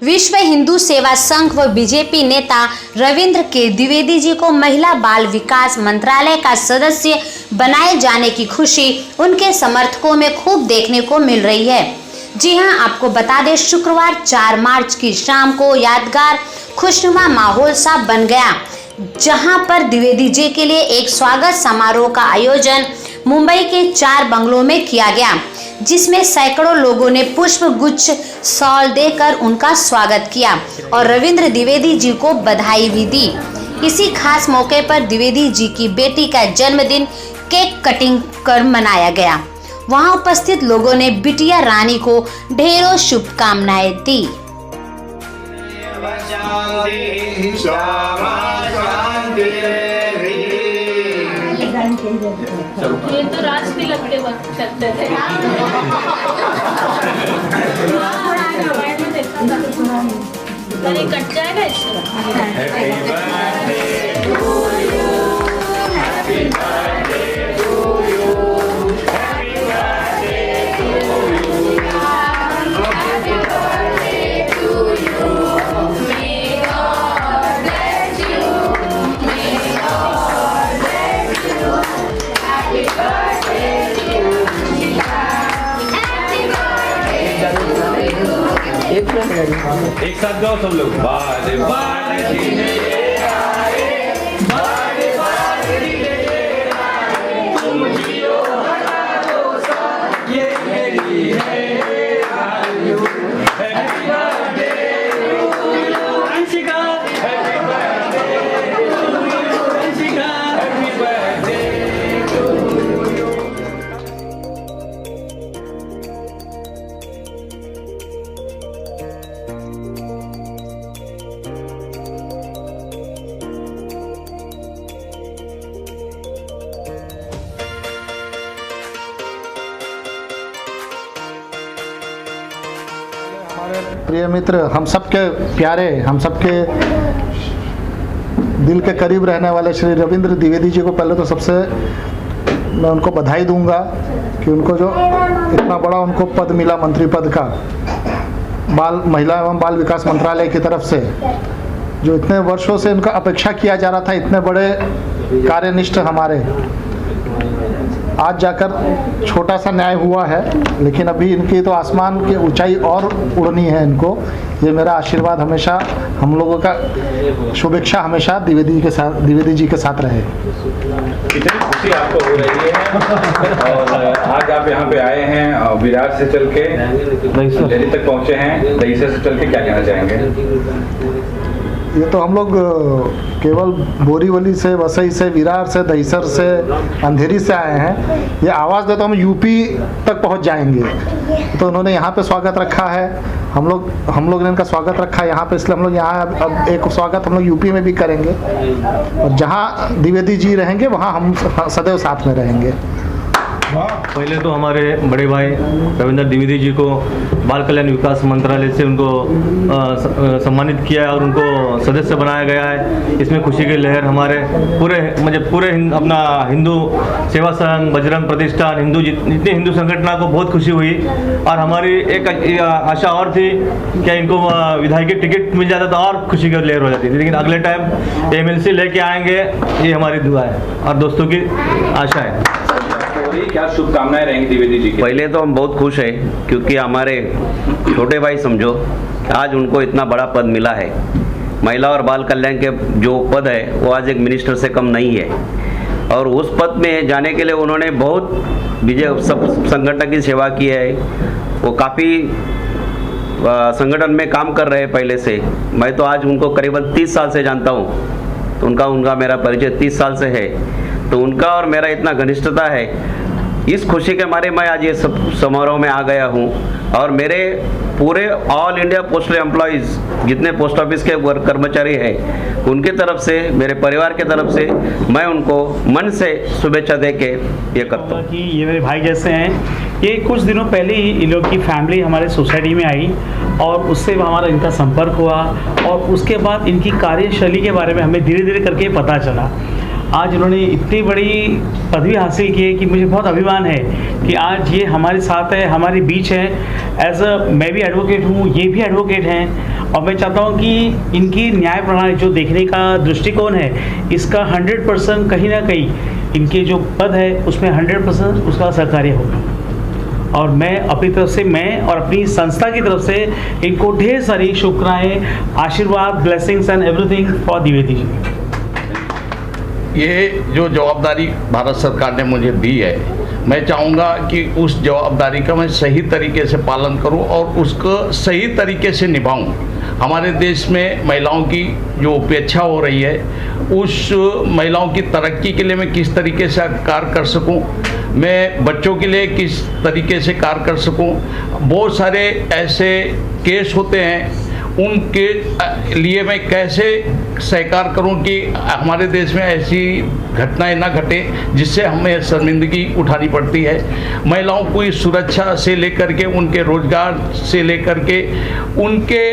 विश्व हिंदू सेवा संघ व बीजेपी नेता रविंद्र के द्विवेदी जी को महिला बाल विकास मंत्रालय का सदस्य बनाए जाने की खुशी उनके समर्थकों में खूब देखने को मिल रही है। जी हां, आपको बता दें, शुक्रवार 4 मार्च की शाम को यादगार खुशनुमा माहौल सा बन गया, जहां पर द्विवेदी जी के लिए एक स्वागत समारोह का आयोजन मुंबई के 4 बंगलों में किया गया, जिसमें सैकड़ों लोगों ने पुष्प गुच्छ शॉल देकर उनका स्वागत किया और रविंद्र द्विवेदी जी को बधाई भी दी। इसी खास मौके पर द्विवेदी जी की बेटी का जन्मदिन केक कटिंग कर मनाया गया। वहां उपस्थित लोगों ने बिटिया रानी को ढेरों शुभकामनाएं दी। ये तो राज भी लगते वक्त करते थे। अरे कट जाएगा एक साथ जाओ सब लोग। बारे बारे दिले आए, बारे बारे दिले आए, तुम जियो हरा दोस्त, ये मेरी है आयु। Happy birthday to you Anshika, happy birthday to you Anshika, happy birthday to you. प्रिय मित्र, हम सबके प्यारे, हम सबके दिल के करीब रहने वाले श्री रविंद्र द्विवेदी जी को पहले तो सबसे मैं उनको बधाई दूंगा कि उनको जो इतना बड़ा उनको पद मिला, मंत्री पद का, महिला एवं बाल विकास मंत्रालय की तरफ से, जो इतने वर्षों से इनका अपेक्षा किया जा रहा था। इतने बड़े कार्यनिष्ठ हमारे, आज जाकर छोटा सा न्याय हुआ है, लेकिन अभी इनकी तो आसमान की ऊंचाई और उड़नी है इनको। ये मेरा आशीर्वाद हमेशा, हम लोगों का शुभेच्छा हमेशा द्विवेदी जी के साथ रहे। कितनी खुशी आपको हो रही है और आज आप यहाँ पे आए हैं, विरार से चल के दिल्ली तक पहुँचे हैं, दहीसर से चल के क्या कहना चाहेंगे? ये तो हम लोग केवल बोरीवली से, वसई से, विरार से, दहीसर से, अंधेरी से आए हैं। ये आवाज़ दे तो हम यूपी तक पहुंच जाएंगे। तो उन्होंने यहाँ पे स्वागत रखा है, हम लोग ने इनका स्वागत रखा है यहाँ पे, इसलिए हम लोग यहाँ अब एक स्वागत हम लोग यूपी में भी करेंगे और जहाँ द्विवेदी जी रहेंगे वहाँ हम सदैव साथ में रहेंगे। पहले तो हमारे बड़े भाई रविंद्र द्विवेदी जी को बाल कल्याण विकास मंत्रालय से उनको सम्मानित किया है और उनको सदस्य बनाया गया है। इसमें खुशी की लहर हमारे पूरे अपना हिंदू सेवा संघ, बजरंग प्रतिष्ठान, जितने हिंदू संगठनों को बहुत खुशी हुई। और हमारी एक आशा और थी कि इनको विधायक टिकट मिल जाता तो और खुशी की लहर हो जाती थी, लेकिन अगले टाइम एमएलसी लेके आएंगे, ये हमारी दुआ है और दोस्तों की आशा है। क्या शुभकामनाएं रहेंगी द्विवेदी जी की? पहले तो हम बहुत खुश हैं क्योंकि हमारे छोटे भाई समझो आज उनको इतना बड़ा पद मिला है। महिला और बाल कल्याण के जो पद है वो आज एक मिनिस्टर से कम नहीं है और उस पद में जाने के लिए उन्होंने बहुत सब संगठन की सेवा की है। वो काफ़ी संगठन में काम कर रहे हैं पहले से। मैं तो आज उनको करीबन 30 साल से जानता हूँ, तो उनका मेरा परिचय 30 साल से है, तो उनका और मेरा इतना घनिष्ठता है। इस खुशी के मारे मैं आज ये सब समारोह में आ गया हूँ और मेरे पूरे ऑल इंडिया पोस्टल एम्प्लॉयज़ जितने पोस्ट ऑफिस के कर्मचारी हैं उनकी तरफ से, मेरे परिवार के तरफ से मैं उनको मन से शुभेच्छा दे के ये करता हूँ कि ये मेरे भाई जैसे हैं। ये कुछ दिनों पहले ही इन लोग की फैमिली हमारे सोसाइटी में आई और उससे हमारा इनका संपर्क हुआ और उसके बाद इनकी कार्यशैली के बारे में हमें धीरे धीरे करके पता चला। आज उन्होंने इतनी बड़ी पदवी हासिल की है कि मुझे बहुत अभिमान है कि आज ये हमारे साथ है, हमारे बीच है। एज अ मैं भी एडवोकेट हूँ, ये भी एडवोकेट हैं और मैं चाहता हूँ कि इनकी न्याय प्रणाली जो देखने का दृष्टिकोण है, इसका 100% कहीं ना कहीं इनके जो पद है उसमें 100% उसका सहकार्य होगा। और मैं अपनी तरफ से, मैं और अपनी संस्था की तरफ से इनको ढेर सारी शुभकामनाएं, आशीर्वाद, blessings and everything for Dwivedi ji. ये जो जवाबदारी भारत सरकार ने मुझे दी है, मैं चाहूँगा कि उस जवाबदारी का मैं सही तरीके से पालन करूँ और उसको सही तरीके से निभाऊँ। हमारे देश में महिलाओं की जो उपेक्षा हो रही है, उस महिलाओं की तरक्की के लिए मैं किस तरीके से कार्य कर सकूं, मैं बच्चों के लिए किस तरीके से कार्य कर सकूं। बहुत सारे ऐसे केस होते हैं, उनके लिए मैं कैसे सहकार करूं कि हमारे देश में ऐसी घटनाएं ना घटे जिससे हमें शर्मिंदगी उठानी पड़ती है। महिलाओं को सुरक्षा से लेकर के, उनके रोजगार से लेकर के, उनके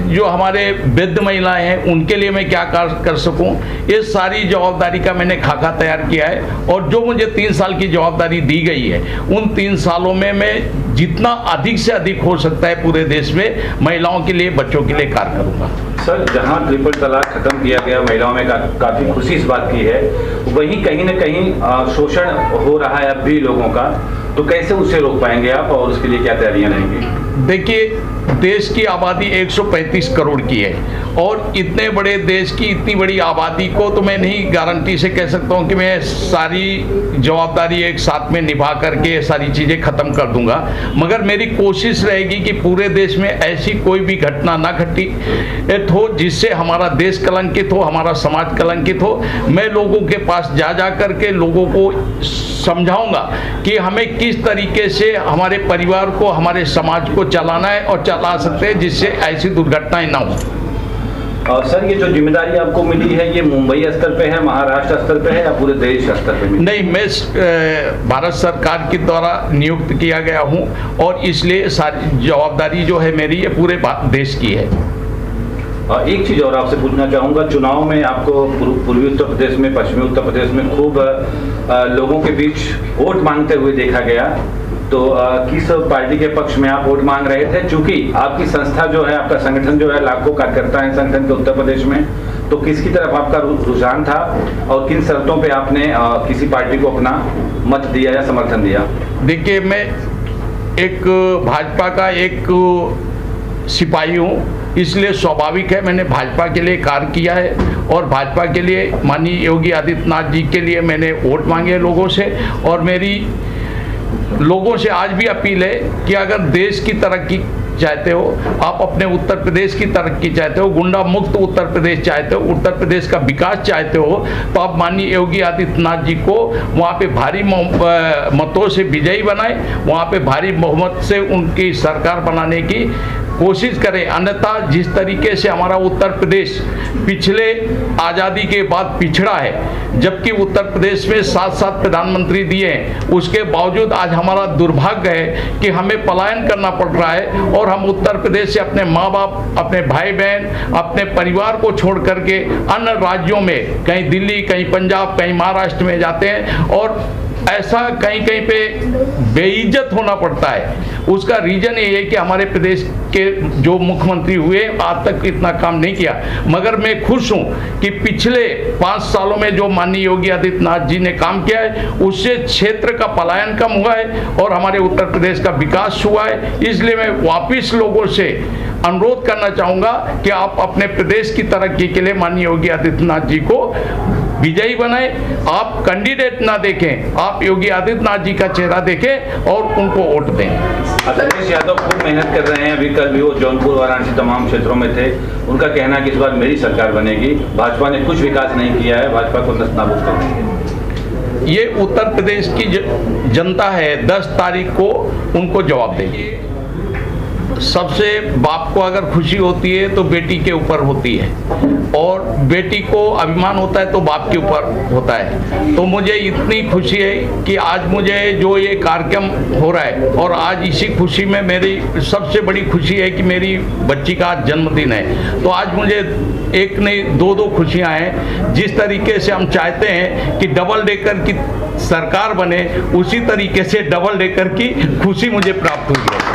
जो हमारे वृद्ध महिलाएं हैं उनके लिए मैं क्या कार्य कर सकूं, ये सारी जवाबदारी का मैंने खाका तैयार किया है। और जो मुझे 3 साल की जवाबदारी दी गई है, उन 3 सालों में मैं जितना अधिक से अधिक हो सकता है पूरे देश में महिलाओं के लिए, बच्चों के लिए कार्य करूंगा। सर, जहां ट्रिपल तलाक खत्म किया गया, महिलाओं में काफ़ी खुशी इस बात की है, वहीं कहीं न कहीं शोषण हो रहा है अब भी लोगों का, तो कैसे उसे रोक पाएंगे आप और उसके लिए क्या तैयारियां रहेंगी? देखिए, देश की आबादी 135 करोड़ की है और इतने बड़े देश की इतनी बड़ी आबादी को तो मैं नहीं गारंटी से कह सकता हूं कि मैं सारी जवाबदारी एक साथ में निभा करके सारी चीज़ें ख़त्म कर दूंगा, मगर मेरी कोशिश रहेगी कि पूरे देश में ऐसी कोई भी घटना ना घटित हो जिससे हमारा देश कलंकित हो, हमारा समाज कलंकित हो। मैं लोगों के पास जा कर के लोगों को समझाऊंगा कि हमें किस तरीके से हमारे परिवार को, हमारे समाज को चलाना है और चला सकते हैं जिससे ऐसी दुर्घटनाएं ना हो। सर, ये जो जिम्मेदारी आपको मिली है, ये मुंबई स्तर पे है, महाराष्ट्र स्तर पे है या पूरे देश स्तर पे? नहीं, मैं भारत सरकार के द्वारा नियुक्त किया गया हूं और इसलिए सारी जवाबदारी जो है मेरी, ये पूरे देश की है। एक चीज़ और आपसे पूछना चाहूँगा, चुनाव में आपको पूर्वी उत्तर प्रदेश में, पश्चिमी उत्तर प्रदेश में खूब लोगों के बीच वोट मांगते हुए देखा गया, तो किस पार्टी के पक्ष में आप वोट मांग रहे थे? चूंकि आपकी संस्था जो है, आपका संगठन जो है, लाखों कार्यकर्ता हैं संगठन के उत्तर प्रदेश में, तो किसकी तरफ आपका रुझान था और किन शर्तों पे आपने किसी पार्टी को अपना मत दिया या समर्थन दिया? देखिए, मैं एक भाजपा का एक सिपाही हूँ, इसलिए स्वाभाविक है मैंने भाजपा के लिए कार्य किया है और भाजपा के लिए माननीय योगी आदित्यनाथ जी के लिए मैंने वोट मांगे लोगों से। और मेरी लोगों से आज भी अपील है कि अगर देश की तरक्की चाहते हो, आप अपने उत्तर प्रदेश की तरक्की चाहते हो, गुंडा मुक्त उत्तर प्रदेश चाहते हो, उत्तर प्रदेश का विकास चाहते हो, तो आप माननीय योगी आदित्यनाथ जी को वहाँ पे भारी मतों से विजयी बनाएं, वहाँ पे भारी बहुमत से उनकी सरकार बनाने की कोशिश करें। अन्यथा जिस तरीके से हमारा उत्तर प्रदेश पिछले आज़ादी के बाद पिछड़ा है, जबकि उत्तर प्रदेश में 7 प्रधानमंत्री दिए हैं, उसके बावजूद आज हमारा दुर्भाग्य है कि हमें पलायन करना पड़ रहा है और हम उत्तर प्रदेश से अपने माँ बाप, अपने भाई बहन, अपने परिवार को छोड़ करके अन्य राज्यों में, कहीं दिल्ली, कहीं पंजाब, कहीं महाराष्ट्र में जाते हैं और ऐसा कहीं कहीं पे बेइज्जत होना पड़ता है। उसका रीज़न ये है कि हमारे प्रदेश के जो मुख्यमंत्री हुए आज तक इतना काम नहीं किया, मगर मैं खुश हूँ कि पिछले 5 सालों में जो माननीय योगी आदित्यनाथ जी ने काम किया है, उससे क्षेत्र का पलायन कम हुआ है और हमारे उत्तर प्रदेश का विकास हुआ है। इसलिए मैं वापिस लोगों से अनुरोध करना चाहूँगा कि आप अपने प्रदेश की तरक्की के लिए माननीय योगी आदित्यनाथ जी को विजयी बनाए। आप कैंडिडेट ना देखें, आप योगी आदित्यनाथ जी का चेहरा देखें और उनको वोट दें। अखिलेश यादव खूब मेहनत कर रहे हैं, अभी कल भी वो जौनपुर, वाराणसी तमाम क्षेत्रों में थे। उनका कहना है कि इस बार मेरी सरकार बनेगी, भाजपा ने कुछ विकास नहीं किया है, भाजपा को नस्तानाबूद कर देंगे। ये उत्तर प्रदेश की जनता है, 10 तारीख को उनको जवाब देगी। सबसे बाप को अगर खुशी होती है तो बेटी के ऊपर होती है और बेटी को अभिमान होता है तो बाप के ऊपर होता है। तो मुझे इतनी खुशी है कि आज मुझे जो ये कार्यक्रम हो रहा है और आज इसी खुशी में मेरी सबसे बड़ी खुशी है कि मेरी बच्ची का आज जन्मदिन है। तो आज मुझे एक नहीं 2 खुशियां हैं। जिस तरीके से हम चाहते हैं कि डबल डेकर की सरकार बने, उसी तरीके से डबल डेकर की खुशी मुझे प्राप्त हुई है।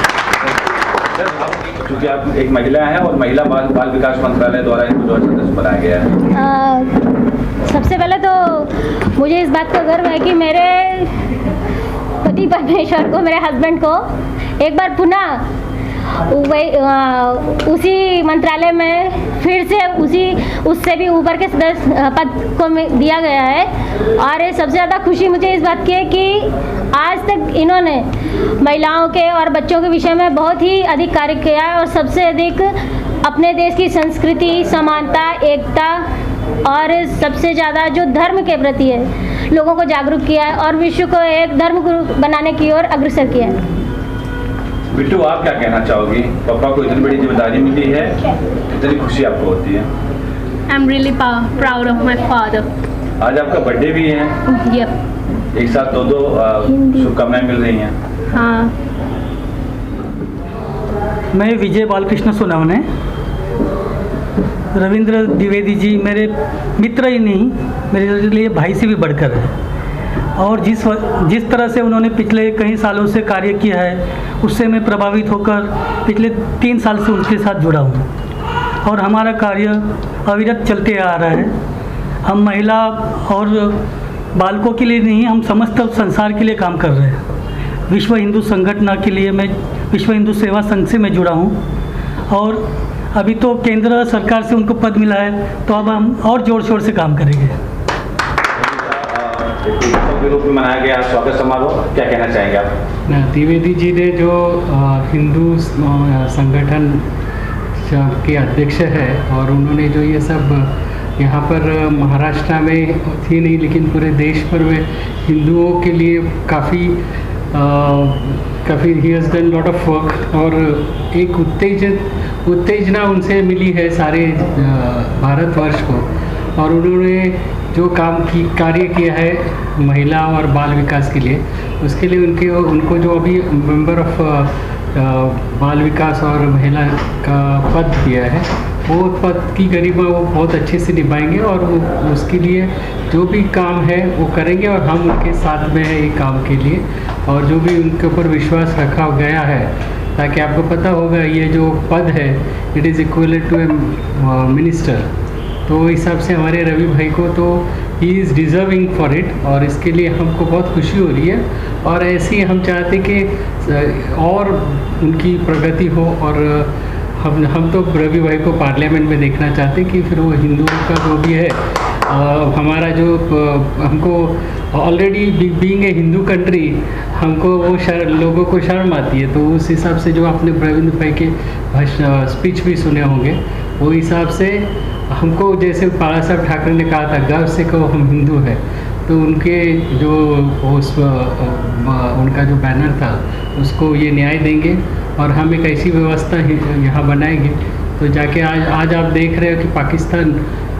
क्योंकि आप एक महिला हैं और महिला बाल विकास मंत्रालय द्वारा इनको जो है सदस्य बनाया गया है। सबसे पहले तो मुझे इस बात का गर्व है कि मेरे पति परमेश्वर को, मेरे हस्बैंड को एक बार पुनः उसी मंत्रालय में फिर से उससे भी ऊपर के सदस्य पद को दिया गया है। और सबसे ज़्यादा खुशी मुझे इस बात की है कि आज तक इन्होंने महिलाओं के और बच्चों के विषय में बहुत ही अधिक कार्य किया है और सबसे अधिक अपने देश की संस्कृति, समानता, एकता और सबसे ज़्यादा जो धर्म के प्रति है लोगों को जागरूक किया है और विश्व को एक धर्म गुरु बनाने की ओर अग्रसर किया है। बिट्टू, आप क्या कहना चाहोगी? पापा को इतनी बड़ी जिम्मेदारी मिली है, कितनी खुशी आपको होती है? I'm really proud of my father. आज आपका बर्थडे भी है। Yep. एक साथ दो शुभकामनाएं मिल रही हैं। हाँ। मैं विजय बालकृष्ण सोनावने। रविंद्र द्विवेदी जी मेरे मित्र ही नहीं, मेरे लिए भाई से भी बढ़कर है। और जिस तरह से उन्होंने पिछले कई सालों से कार्य किया है उससे मैं प्रभावित होकर पिछले 3 साल से उनके साथ जुड़ा हूँ और हमारा कार्य अविरत चलते आ रहा है। हम महिला और बालकों के लिए नहीं, हम समस्त संसार के लिए काम कर रहे हैं। विश्व हिंदू संगठन के लिए मैं विश्व हिंदू सेवा संघ से मैं जुड़ा हूँ और अभी तो केंद्र सरकार से उनको पद मिला है तो अब हम और जोर शोर से काम करेंगे। के रूप में मनाया गया स्वागत समारोह, क्या कहना चाहेंगे आप? द्विवेदी जी ने जो हिंदू संगठन के अध्यक्ष है और उन्होंने जो ये सब यहाँ पर महाराष्ट्र में थी नहीं लेकिन पूरे देश पर वे हिंदुओं के लिए काफ़ी he has done lot of work और एक उत्तेजना उनसे मिली है सारे भारतवर्ष को। और उन्होंने जो कार्य किया है महिला और बाल विकास के लिए, उसके लिए उनको जो अभी मेंबर ऑफ बाल विकास और महिला का पद दिया है वो पद की गरिमा वो बहुत अच्छे से निभाएंगे और वो उसके लिए जो भी काम है वो करेंगे और हम उनके साथ में हैं ये काम के लिए। और जो भी उनके ऊपर विश्वास रखा गया है ताकि आपको पता होगा ये जो पद है it is equivalent to a minister, तो हिसाब से हमारे रवि भाई को तो ही इज़ डिज़र्विंग फॉर इट और इसके लिए हमको बहुत खुशी हो रही है। और ऐसे ही हम चाहते कि और उनकी प्रगति हो और हम तो रवि भाई को पार्लियामेंट में देखना चाहते कि फिर वो हिंदुओं का जो भी है हमारा जो हमको already being a Hindu country हमको वो लोगों को शर्म आती है, तो उस हिसाब से जो आपने रविंद्र भाई के स्पीच भी सुने होंगे वो हिसाब से हमको जैसे बाला साहब ठाकरे ने कहा था गर्व से कहो हम हिंदू हैं, तो उनके जो उनका जो बैनर था उसको ये न्याय देंगे और हम एक ऐसी व्यवस्था यहाँ बनाएंगे। तो जाके आज आप देख रहे हो कि पाकिस्तान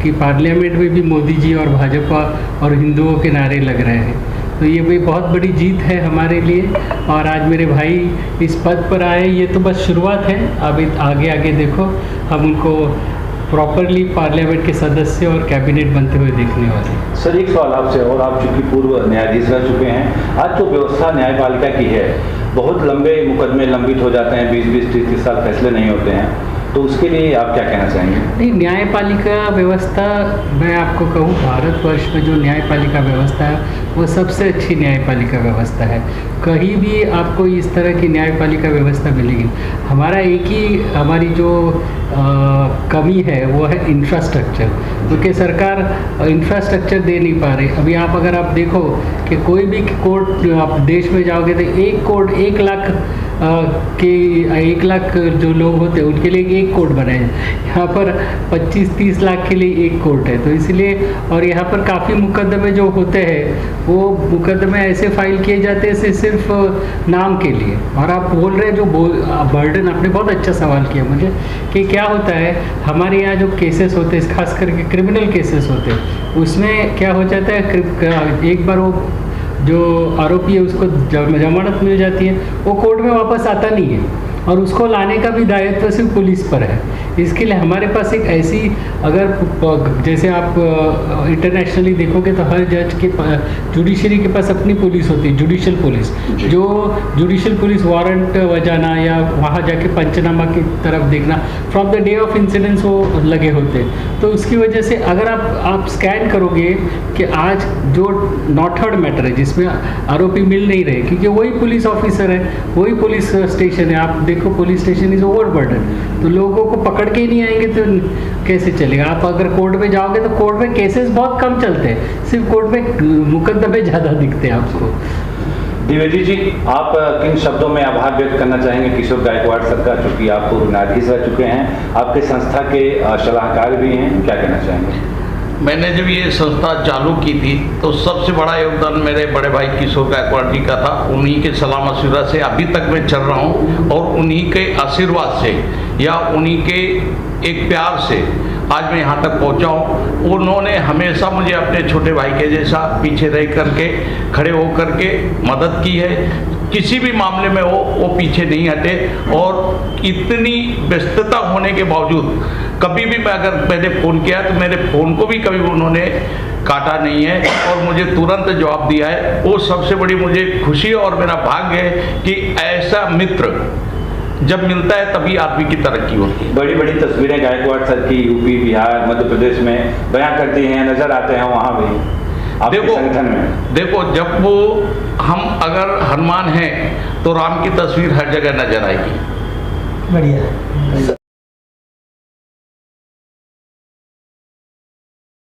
की पार्लियामेंट में भी मोदी जी और भाजपा और हिंदुओं के नारे लग रहे हैं, तो ये भी बहुत बड़ी जीत है हमारे लिए। और आज मेरे भाई इस पद पर आए, ये तो बस शुरुआत है, अब आगे देखो हम उनको प्रॉपरली पार्लियामेंट के सदस्य और कैबिनेट बनते हुए देखने वाले हैं। सर एक सवाल आपसे, और आप चूंकि पूर्व न्यायाधीश रह चुके हैं, आज जो व्यवस्था न्यायपालिका की है बहुत लंबे मुकदमे लंबित हो जाते हैं, 20-20, 30-30 साल फैसले नहीं होते हैं, तो उसके लिए आप क्या कहना चाहेंगे? नहीं, न्यायपालिका व्यवस्था मैं आपको कहूँ भारतवर्ष में जो न्यायपालिका व्यवस्था है वो सबसे अच्छी न्यायपालिका व्यवस्था है। कहीं भी आपको इस तरह की न्यायपालिका व्यवस्था मिलेगी। हमारा एक ही हमारी जो कमी है वो है इंफ्रास्ट्रक्चर, क्योंकि सरकार इंफ्रास्ट्रक्चर दे नहीं पा रही। अभी अगर आप देखो कि कोई भी कोर्ट आप देश में जाओगे तो एक कोर्ट 1 लाख के 1 लाख जो लोग होते हैं उनके लिए एक कोर्ट बनाए, यहाँ पर 25-30 लाख के लिए एक कोर्ट है। तो इसलिए और यहाँ पर काफ़ी मुकदमे जो होते हैं वो मुकदमे ऐसे फाइल किए जाते हैं सिर्फ नाम के लिए। और आप बोल रहे हैं जो बर्डन, आपने बहुत अच्छा सवाल किया मुझे कि क्या होता है हमारे यहाँ जो केसेस होते हैं खास करके क्रिमिनल केसेस होते हैं उसमें क्या हो जाता है, एक बार वो जो आरोपी है उसको जमानत मिल जाती है वो कोर्ट में वापस आता नहीं है। और उसको लाने का भी दायित्व सिर्फ पुलिस पर है। इसके लिए हमारे पास एक ऐसी, अगर जैसे आप इंटरनेशनली देखोगे तो हर जज के जुडिशरी के पास अपनी पुलिस होती है, जुडिशल पुलिस, जो जुडिशल पुलिस वारंट बजाना या वहाँ जाके पंचनामा की तरफ देखना, from the day of incidence वो लगे होते हैं। तो उसकी वजह से अगर आप स्कैन करोगे कि आज जो नॉट हर्ड मैटर है जिसमें आरोपी मिल नहीं रहे, क्योंकि वही पुलिस ऑफिसर है, वही पुलिस स्टेशन है, आप देखो पुलिस स्टेशन इज ओवरबर्डन, तो लोगों को पकड़ के ही नहीं आएंगे तो कैसे चलेगा। आप अगर कोर्ट में जाओगे तो कोर्ट में केसेस बहुत कम चलते हैं, सिर्फ कोर्ट में मुकदमे ज़्यादा दिखते हैं आपको। द्विवेदी जी, आप किन शब्दों में आभार व्यक्त करना चाहेंगे किशोर गायकवाड़ सर का, चूँकि आप पूर्व न्यायाधीश रह चुके हैं, आपके संस्था के सलाहकार भी हैं, क्या कहना चाहेंगे? मैंने जब ये संस्था चालू की थी तो सबसे बड़ा योगदान मेरे बड़े भाई किशोर गायकवाड़ जी का था। उन्हीं के सलाह मशविरा से अभी तक मैं चल रहा हूँ और उन्हीं के आशीर्वाद से या उन्हीं के एक प्यार से आज मैं यहाँ तक पहुँचा हूँ। उन्होंने हमेशा मुझे अपने छोटे भाई के जैसा पीछे रह करके, खड़े हो करके मदद की है। किसी भी मामले में वो पीछे नहीं हटे और इतनी व्यस्तता होने के बावजूद कभी भी मैंने फ़ोन किया तो मेरे फ़ोन को भी कभी उन्होंने काटा नहीं है और मुझे तुरंत जवाब दिया है। वो सबसे बड़ी मुझे खुशी और मेरा भाग्य है कि ऐसा मित्र जब मिलता है तभी आदमी की तरक्की होती है। बड़ी बड़ी तस्वीरें गायकवाड़ सर की यूपी, बिहार, मध्य प्रदेश में बयां करती हैं, नजर आते हैं वहाँ भी आपके संगठन में। देखो, जब वो हम अगर हनुमान हैं तो राम की तस्वीर हर जगह नजर आएगी। बढ़िया।